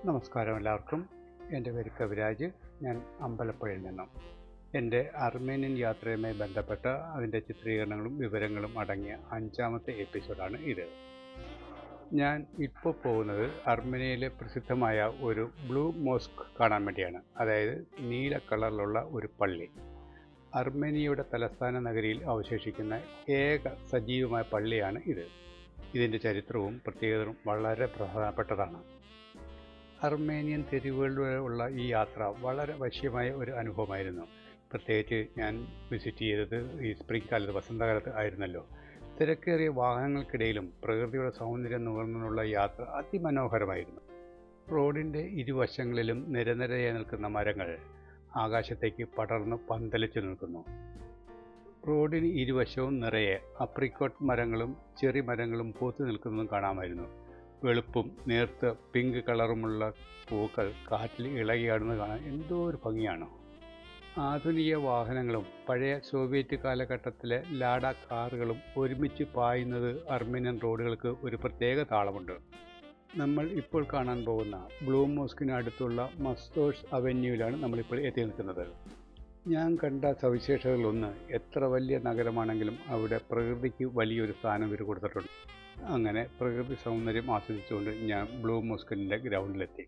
നമസ്കാരം എല്ലാവർക്കും. എൻ്റെ പേര് കവിരാജ്. ഞാൻ അമ്പലപ്പുഴയിൽ നിന്നും. എൻ്റെ അർമേനിയൻ യാത്രയുമായി ബന്ധപ്പെട്ട അതിൻ്റെ ചിത്രീകരണങ്ങളും വിവരങ്ങളും അടങ്ങിയ 5ാമത്തെ എപ്പിസോഡാണ് ഇത്. ഞാൻ ഇപ്പോൾ പോകുന്നത് അർമേനിയയിലെ പ്രസിദ്ധമായ ഒരു ബ്ലൂ മോസ്ക് കാണാൻ വേണ്ടിയാണ്. അതായത് നീല കളറിലുള്ള ഒരു പള്ളി. അർമേനിയയുടെ തലസ്ഥാന നഗരിയിൽ അവശേഷിക്കുന്ന ഏക സജീവമായ പള്ളിയാണ് ഇത്. ഇതിൻ്റെ ചരിത്രവും പ്രത്യേകതയും വളരെ പ്രധാനപ്പെട്ടതാണ്. അർമേനിയൻ തെരുവുകളിലൂടെ ഉള്ള ഈ യാത്ര വളരെ വശ്യമായ ഒരു അനുഭവമായിരുന്നു. പ്രത്യേകിച്ച് ഞാൻ വിസിറ്റ് ചെയ്തത് ഈ സ്പ്രിംഗ് കാലത്ത്, വസന്തകാലത്ത് ആയിരുന്നല്ലോ. തിരക്കേറിയ വാഹനങ്ങൾക്കിടയിലും പ്രകൃതിയുടെ സൗന്ദര്യം നുകർന്നുള്ള യാത്ര അതിമനോഹരമായിരുന്നു. റോഡിൻ്റെ ഇരുവശങ്ങളിലും നിരനിരയായി നിൽക്കുന്ന മരങ്ങൾ ആകാശത്തേക്ക് പടർന്ന് പന്തലിച്ചു നിൽക്കുന്നു. റോഡിന് ഇരുവശവും നിറയെ അപ്രിക്കോട്ട് മരങ്ങളും ചെറി മരങ്ങളും പൂത്തു നിൽക്കുന്നതും കാണാമായിരുന്നു. വെളുപ്പും നേർത്ത പിങ്ക് കളറുമുള്ള പൂക്കൾ കാറ്റിൽ ഇളകിയാടുന്നത് കാണാൻ എന്തോ ഒരു ഭംഗിയാണ്. ആധുനിക വാഹനങ്ങളും പഴയ സോവിയറ്റ് കാലഘട്ടത്തിലെ ലാഡ കാറുകളും ഒരുമിച്ച് പായുന്നത് അർമേനിയൻ റോഡുകൾക്ക് ഒരു പ്രത്യേക താളമുണ്ട്. നമ്മൾ ഇപ്പോൾ കാണാൻ പോകുന്ന ബ്ലൂ മോസ്കിന് അടുത്തുള്ള മസ്തോഷ് അവന്യൂവിലാണ് നമ്മളിപ്പോൾ എത്തി നിൽക്കുന്നത്. ഞാൻ കണ്ട സവിശേഷതകളൊന്ന്, എത്ര വലിയ നഗരമാണെങ്കിലും അവിടെ പ്രകൃതിക്ക് വലിയൊരു സ്ഥാനം ഇവർ കൊടുത്തിട്ടുണ്ട്. അങ്ങനെ പ്രകൃതി സൗന്ദര്യം ആസ്വദിച്ചുകൊണ്ട് ഞാൻ ബ്ലൂ മോസ്കിൻ്റെ ഗ്രൗണ്ടിലെത്തി.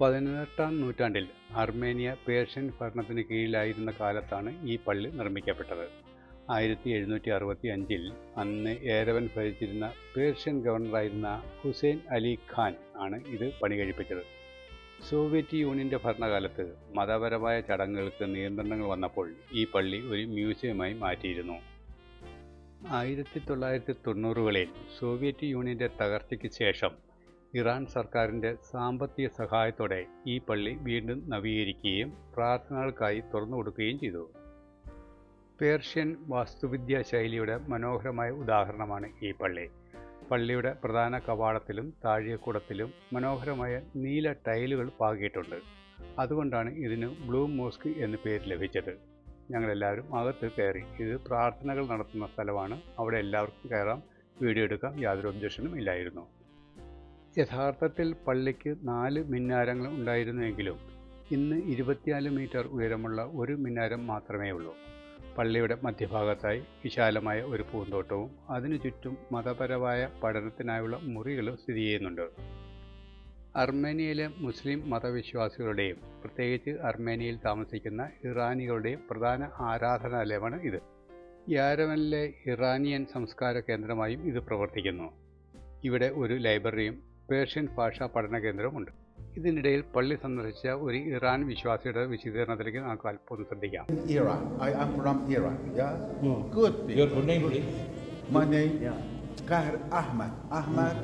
18ാം നൂറ്റാണ്ടിൽ അർമേനിയ പേർഷ്യൻ ഭരണത്തിന് കീഴിലായിരുന്ന കാലത്താണ് ഈ പള്ളി നിർമ്മിക്കപ്പെട്ടത്. 1765 അന്ന് ഏരവൻ ഭരിച്ചിരുന്ന പേർഷ്യൻ ഗവർണറായിരുന്ന ഹുസൈൻ അലി ഖാൻ ആണ് ഇത് പണി കഴിപ്പിച്ചത്. സോവിയറ്റ് യൂണിയൻ്റെ ഭരണകാലത്ത് മതപരമായ ചടങ്ങുകൾക്ക് നിയന്ത്രണങ്ങൾ വന്നപ്പോൾ ഈ പള്ളി ഒരു മ്യൂസിയമായി മാറ്റിയിരുന്നു. 1990കളിൽ സോവിയറ്റ് യൂണിയൻ്റെ തകർച്ചയ്ക്ക് ശേഷം ഇറാൻ സർക്കാരിൻ്റെ സാമ്പത്തിക സഹായത്തോടെ ഈ പള്ളി വീണ്ടും നവീകരിക്കുകയും പ്രാർത്ഥനകൾക്കായി തുറന്നു കൊടുക്കുകയും ചെയ്തു. പേർഷ്യൻ വാസ്തുവിദ്യാ ശൈലിയുടെ മനോഹരമായ ഉദാഹരണമാണ് ഈ പള്ളി. പള്ളിയുടെ പ്രധാന കവാടത്തിലും താഴികക്കുടത്തിലും മനോഹരമായ നീല ടൈലുകൾ പാകിയിട്ടുണ്ട്. അതുകൊണ്ടാണ് ഇതിന് ബ്ലൂ മോസ്ക് എന്ന് പേര് ലഭിച്ചത്. ഞങ്ങളെല്ലാവരും അകത്ത് കയറി. ഇത് പ്രാർത്ഥനകൾ നടത്തുന്ന സ്ഥലമാണ്. അവിടെ എല്ലാവർക്കും കയറാം, വീഡിയോ എടുക്കാം, യാതൊരു ഒബ്ജക്ഷനും ഇല്ലായിരുന്നു. യഥാർത്ഥത്തിൽ പള്ളിക്ക് 4 മിനാരങ്ങൾ ഉണ്ടായിരുന്നുവെങ്കിലും ഇന്ന് 24 മീറ്റർ ഉയരമുള്ള ഒരു മിനാരം മാത്രമേ ഉള്ളൂ. പള്ളിയുടെ മധ്യഭാഗത്തായി വിശാലമായ ഒരു പൂന്തോട്ടവും അതിനു ചുറ്റും മതപരമായ പഠനത്തിനായുള്ള മുറികളും സ്ഥിതി ചെയ്യുന്നുണ്ട്. അർമേനിയയിലെ മുസ്ലിം മതവിശ്വാസികളുടെയും പ്രത്യേകിച്ച് അർമേനിയയിൽ താമസിക്കുന്ന ഇറാനികളുടെയും പ്രധാന ആരാധനാലയമാണ് ഇത്. യാരവനിലെ ഇറാനിയൻ സംസ്കാര കേന്ദ്രമായും ഇത് പ്രവർത്തിക്കുന്നു. ഇവിടെ ഒരു ലൈബ്രറിയും പേർഷ്യൻ ഭാഷാ പഠന കേന്ദ്രവുമുണ്ട്. ഇതിനിടയിൽ പള്ളി സന്ദർശിച്ച ഒരു ഇറാൻ വിശ്വാസിയുടെ വിശദീകരണത്തിലേക്ക് നമുക്ക് അല്പം ശ്രദ്ധിക്കാം. I am from Iran. Yeah. Good. Your full name, please. My name, Qahr Ahmad. Ahmad.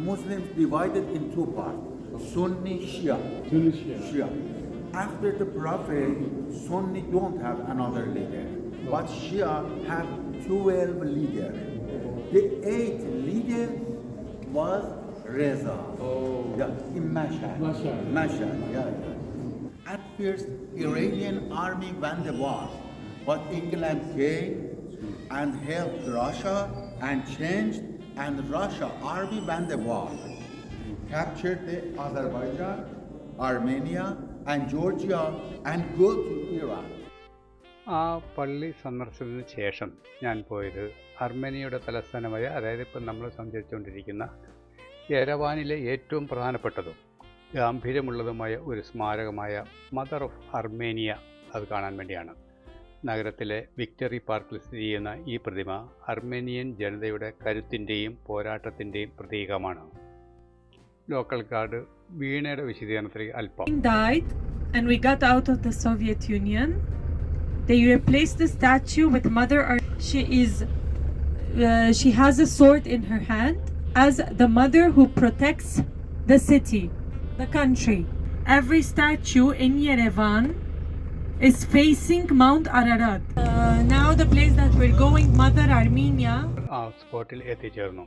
Muslims divided in 2 parts: Sunni, Shia. Shia. After the Prophet, Sunni don't have another leader, but Shia have 12 leaders. The 8th leader was Reza. Yeah, in Mashhad. Yeah. At first, Iranian army won the war, but England came and helped Russia and changed, and Russia army won the war, captured the Azerbaijan, Armenia, and Georgia, and go to Iran. ആ പള്ളി സന്ദർശനത്തിന് ശേഷം ഞാൻ പോയത് അർമേനിയയുടെ തലസ്ഥാനമായ, അതായത് ഇപ്പം നമ്മൾ സഞ്ചരിച്ചുകൊണ്ടിരിക്കുന്ന യെരവാനിലെ ഏറ്റവും പ്രധാനപ്പെട്ടതും ഗാംഭീര്യമുള്ളതുമായ ഒരു സ്മാരകമായ മദർ ഓഫ് അർമേനിയ അത് കാണാൻ വേണ്ടിയാണ്. നഗരത്തിലെ വിക്ടറി പാർക്കിൽ സ്ഥിതി ചെയ്യുന്ന ഈ പ്രതിമ അർമേനിയൻ ജനതയുടെ കരുത്തിൻ്റെയും പോരാട്ടത്തിൻ്റെയും പ്രതീകമാണ്. ലോക്കൽ ഗാർഡ് വീണയുടെ വിശദീകരണത്തിലേക്ക് അല്പം. Died and we got out of the Soviet Union. They replaced the statue with Mother. She has a sword in her hand as the mother who protects the city, the country. Every statue in Yerevan is facing Mount Ararat. Now the place that we're going, Mother Armenia. ആ സ്പോട്ടിൽ എത്തിച്ചേർന്നു.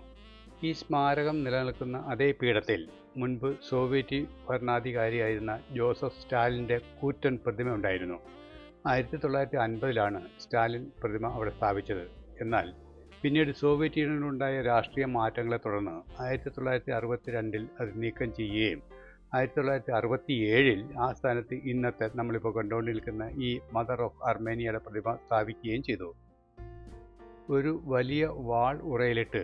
ഈ സ്മാരകം നിലനിൽക്കുന്ന അതേ പീഠത്തിൽ മുൻപ് Soviet ഭരണാധികാരിയായിരുന്ന Joseph സ്റ്റാലിൻ്റെ കൂറ്റൻ പ്രതിമ ഉണ്ടായിരുന്നു. 1950 സ്റ്റാലിൻ പ്രതിമ അവിടെ സ്ഥാപിച്ചത്. എന്നാൽ പിന്നീട് സോവിയറ്റ് യൂണിയനിലുണ്ടായ രാഷ്ട്രീയ മാറ്റങ്ങളെ തുടർന്ന് 1962 അത് നീക്കം ചെയ്യുകയും 1967 ആ സ്ഥാനത്ത് ഇന്നത്തെ നമ്മളിപ്പോൾ കണ്ടുകൊണ്ടിരിക്കുന്ന ഈ മദർ ഓഫ് അർമേനിയയുടെ പ്രതിമ സ്ഥാപിക്കുകയും ചെയ്തു. ഒരു വലിയ വാൾ ഉറയിലിട്ട്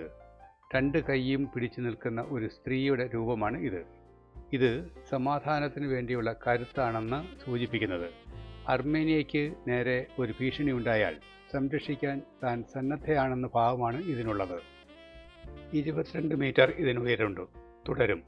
2 കൈയും പിടിച്ചു നിൽക്കുന്ന ഒരു സ്ത്രീയുടെ രൂപമാണ് ഇത്. ഇത് സമാധാനത്തിന് വേണ്ടിയുള്ള കരുത്താണെന്ന് സൂചിപ്പിക്കുന്നത്. അർമേനിയയ്ക്ക് നേരെ ഒരു ഭീഷണി ഉണ്ടായാൽ സംരക്ഷിക്കാൻ താൻ സന്നദ്ധയാണെന്ന ഭാവമാണ് ഇതിനുള്ളത്. 22 മീറ്റർ ഇതിന് ഉയരമുണ്ട്. തുടരും.